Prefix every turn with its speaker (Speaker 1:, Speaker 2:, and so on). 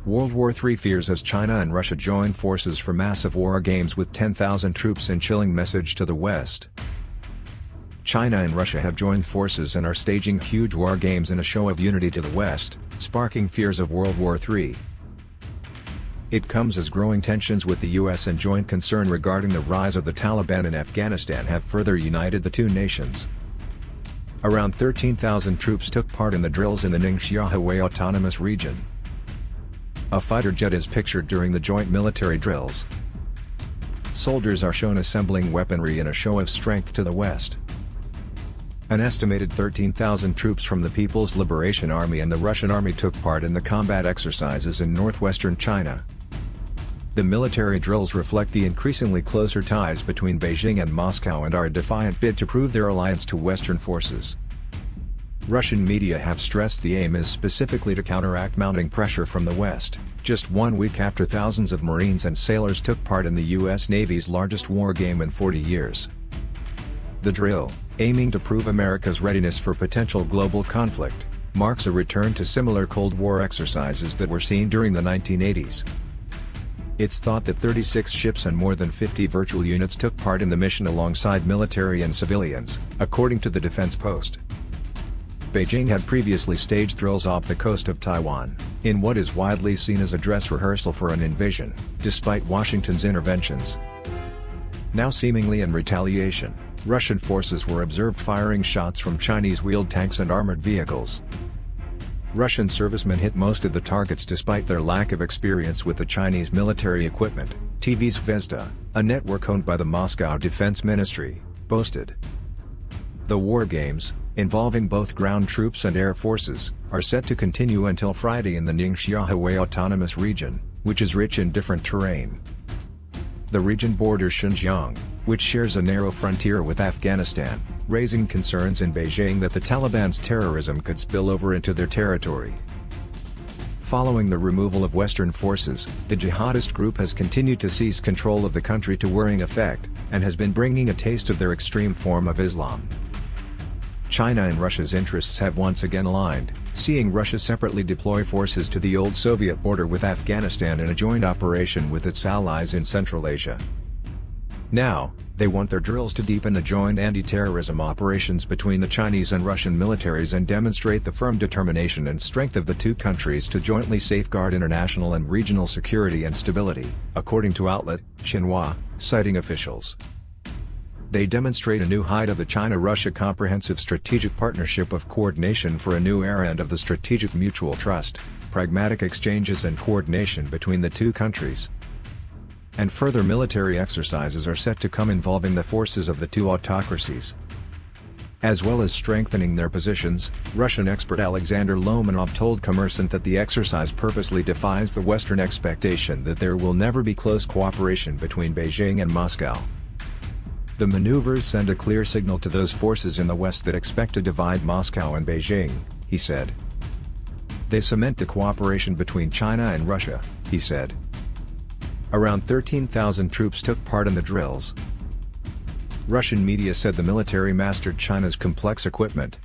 Speaker 1: World War III fears as China and Russia join forces for massive war games with 10,000 troops in chilling message to the West. China and Russia have joined forces and are staging huge war games in a show of unity to the West, sparking fears of World War III. It comes as growing tensions with the US and joint concern regarding the rise of the Taliban in Afghanistan have further united the two nations. Around 13,000 troops took part in the drills in the Ningxia Autonomous Region. A fighter jet is pictured during the joint military drills. Soldiers are shown assembling weaponry in a show of strength to the West. An estimated 13,000 troops from the People's Liberation Army and the Russian Army took part in the combat exercises in northwestern China. The military drills reflect the increasingly closer ties between Beijing and Moscow and are a defiant bid to prove their alliance to Western forces. Russian media have stressed the aim is specifically to counteract mounting pressure from the West, just 1 week after thousands of Marines and sailors took part in the U.S. Navy's largest war game in 40 years. The drill, aiming to prove America's readiness for potential global conflict, marks a return to similar Cold War exercises that were seen during the 1980s. It's thought that 36 ships and more than 50 virtual units took part in the mission alongside military and civilians, according to the Defense Post. Beijing had previously staged drills off the coast of Taiwan, in what is widely seen as a dress rehearsal for an invasion, despite Washington's interventions. Now seemingly in retaliation, Russian forces were observed firing shots from Chinese wheeled tanks and armored vehicles. Russian servicemen hit most of the targets despite their lack of experience with the Chinese military equipment, TV's Zvezda, a network owned by the Moscow Defense Ministry, boasted. The war games, involving both ground troops and air forces, are set to continue until Friday in the Ningxia Autonomous Region, which is rich in different terrain. The region borders Xinjiang, which shares a narrow frontier with Afghanistan, raising concerns in Beijing that the Taliban's terrorism could spill over into their territory. Following the removal of Western forces, the jihadist group has continued to seize control of the country to worrying effect, and has been bringing a taste of their extreme form of Islam. China and Russia's interests have once again aligned, seeing Russia separately deploy forces to the old Soviet border with Afghanistan in a joint operation with its allies in Central Asia. Now, they want their drills to deepen the joint anti-terrorism operations between the Chinese and Russian militaries and demonstrate the firm determination and strength of the two countries to jointly safeguard international and regional security and stability, according to outlet Xinhua, citing officials. They demonstrate a new height of the China-Russia comprehensive strategic partnership of coordination for a new era and of the strategic mutual trust, pragmatic exchanges and coordination between the two countries. And further military exercises are set to come involving the forces of the two autocracies. As well as strengthening their positions, Russian expert Alexander Lomanov told Kommersant that the exercise purposely defies the Western expectation that there will never be close cooperation between Beijing and Moscow. The maneuvers send a clear signal to those forces in the West that expect to divide Moscow and Beijing, he said. They cement the cooperation between China and Russia, he said. Around 13,000 troops took part in the drills. Russian media said the military mastered China's complex equipment,